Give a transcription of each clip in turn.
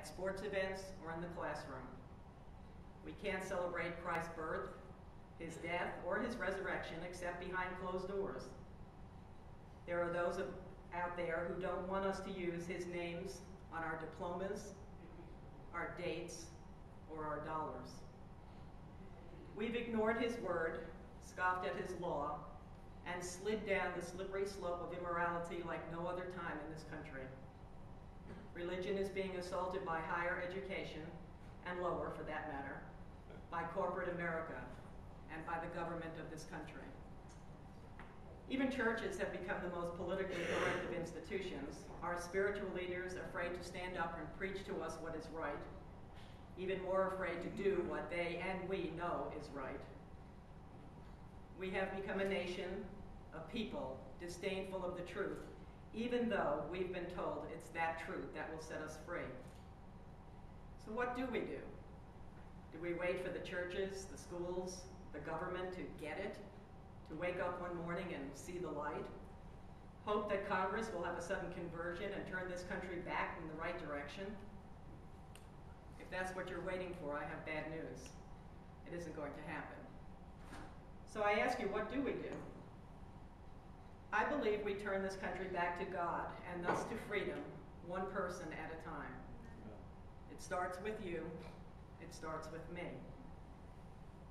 at sports events, or in the classroom. We can't celebrate Christ's birth, his death, or his resurrection except behind closed doors. There are those out there who don't want us to use his names on our diplomas, our dates, or our dollars. We've ignored his word, scoffed at his law, and slid down the slippery slope of immorality like no other time in this country. Religion is being assaulted by higher education, and lower for that matter, by corporate America, and by the government of this country. Even churches have become the most politically correct of institutions. Our spiritual leaders afraid to stand up and preach to us what is right, even more afraid to do what they and we know is right. We have become a nation, a people, disdainful of the truth, even though we've been told it's that truth that will set us free. So what do we do? Do we wait for the churches, the schools, the government to get it? To wake up one morning and see the light? Hope that Congress will have a sudden conversion and turn this country back in the right direction? If that's what you're waiting for, I have bad news. It isn't going to happen. So I ask you, what do we do? I believe we turn this country back to God and thus to freedom, one person at a time. It starts with you. It starts with me.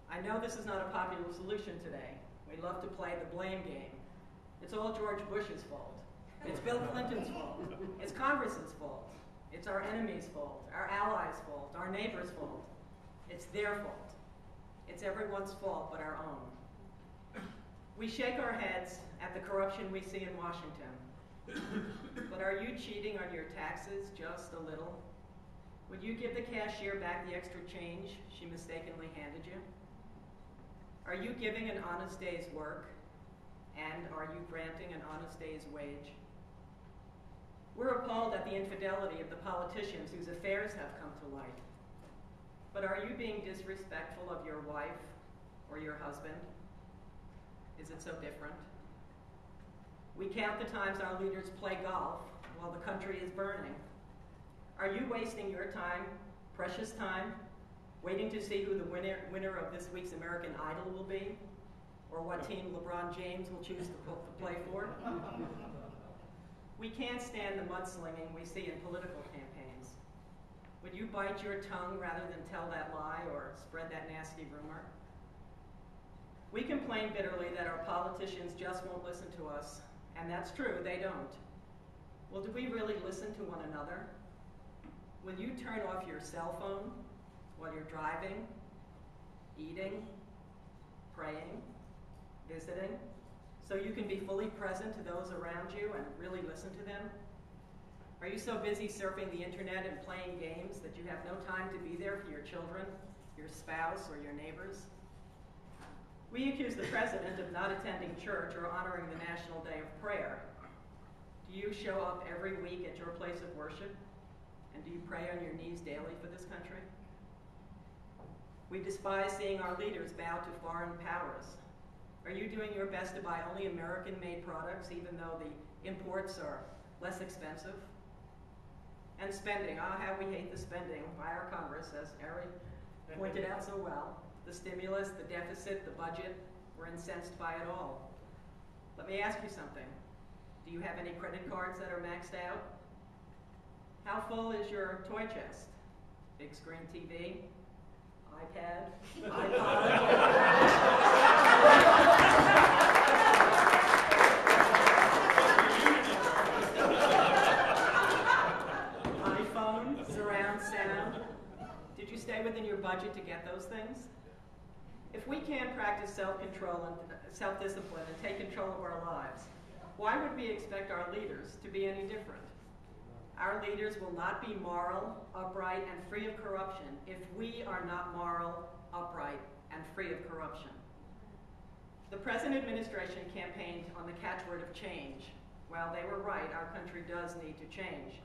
I know this is not a popular solution today. We love to play the blame game. It's all George Bush's fault. It's Bill Clinton's fault. It's Congress's fault. It's our enemies' fault, our allies' fault, our neighbors' fault. It's their fault. It's everyone's fault but our own. We shake our heads at the corruption we see in Washington. But are you cheating on your taxes just a little? Would you give the cashier back the extra change she mistakenly handed you? Are you giving an honest day's work? And are you granting an honest day's wage? We're appalled at the infidelity of the politicians whose affairs have come to light. But are you being disrespectful of your wife or your husband? Is it so different? We count the times our leaders play golf while the country is burning. Are you wasting your time, precious time, waiting to see who the winner of this week's American Idol will be? Or what team LeBron James will choose to play for? We can't stand the mudslinging we see in political campaigns. Would you bite your tongue rather than tell that lie or spread that nasty rumor? We complain bitterly that our politicians just won't listen to us, and that's true, they don't. Well, do we really listen to one another? Will you turn off your cell phone while you're driving, eating, praying, visiting, so you can be fully present to those around you and really listen to them? Are you so busy surfing the internet and playing games that you have no time to be there for your children, your spouse, or your neighbors? We accuse the president of not attending church or honoring the National Day of Prayer. Do you show up every week at your place of worship? And do you pray on your knees daily for this country? We despise seeing our leaders bow to foreign powers. Are you doing your best to buy only American-made products, even though the imports are less expensive? And spending, how we hate the spending by our Congress, as Harry pointed out so well. The stimulus, the deficit, the budget, we're incensed by it all. Let me ask you something. Do you have any credit cards that are maxed out? How full is your toy chest? Big screen TV, iPad, iPhone, surround sound. Did you stay within your budget to get those things? If we can't practice self-control and self-discipline and take control of our lives, why would we expect our leaders to be any different? Our leaders will not be moral, upright, and free of corruption if we are not moral, upright, and free of corruption. The present administration campaigned on the catchword of change. Well, they were right, our country does need to change.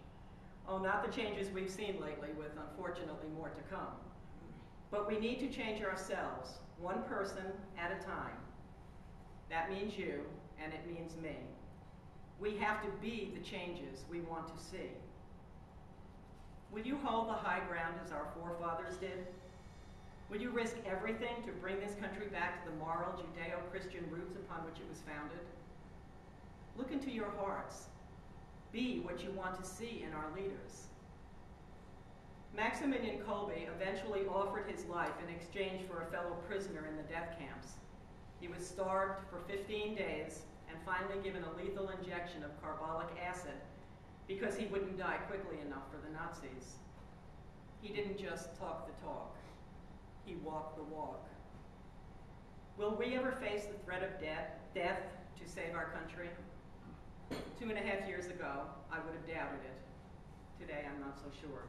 Oh, not the changes we've seen lately, with unfortunately more to come. But we need to change ourselves, one person at a time. That means you, and it means me. We have to be the changes we want to see. Will you hold the high ground as our forefathers did? Will you risk everything to bring this country back to the moral Judeo-Christian roots upon which it was founded? Look into your hearts. Be what you want to see in our leaders. Maximilian Kolbe eventually offered his life in exchange for a fellow prisoner in the death camps. He was starved for 15 days and finally given a lethal injection of carbolic acid because he wouldn't die quickly enough for the Nazis. He didn't just talk the talk, he walked the walk. Will we ever face the threat of death to save our country? 2.5 years ago, I would have doubted it. Today, I'm not so sure.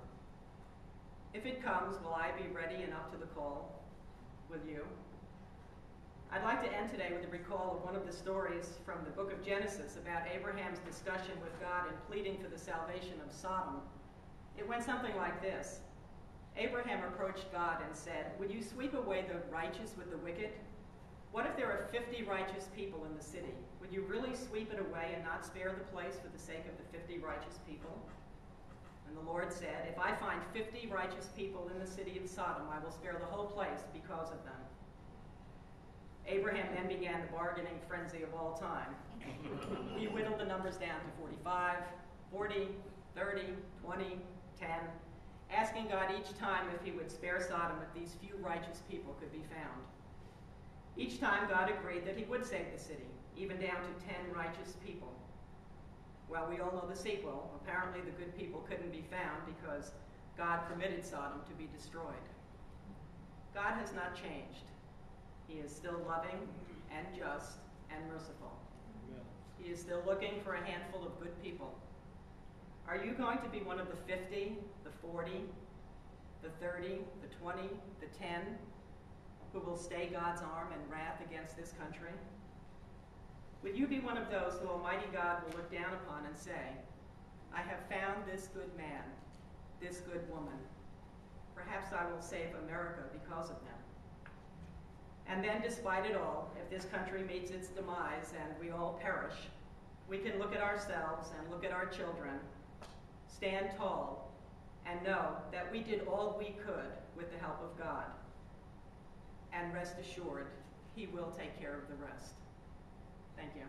If it comes, will I be ready and up to the call? Will you? I'd like to end today with a recall of one of the stories from the book of Genesis about Abraham's discussion with God and pleading for the salvation of Sodom. It went something like this. Abraham approached God and said, "Would you sweep away the righteous with the wicked? What if there are 50 righteous people in the city? Would you really sweep it away and not spare the place for the sake of the 50 righteous people?" And the Lord said, "If I find 50 righteous people in the city of Sodom, I will spare the whole place because of them." Abraham then began the bargaining frenzy of all time. He whittled the numbers down to 45, 40, 30, 20, 10, asking God each time if he would spare Sodom if these few righteous people could be found. Each time God agreed that he would save the city, even down to 10 righteous people. Well, we all know the sequel. Apparently the good people couldn't be found because God permitted Sodom to be destroyed. God has not changed. He is still loving and just and merciful. Amen. He is still looking for a handful of good people. Are you going to be one of the 50, the 40, the 30, the 20, the 10 who will stay God's arm in wrath against this country? Will you be one of those who Almighty God will look down upon and say, "I have found this good man, this good woman. Perhaps I will save America because of them." And then, despite it all, if this country meets its demise and we all perish, we can look at ourselves and look at our children, stand tall, and know that we did all we could with the help of God. And rest assured, he will take care of the rest. Thank you.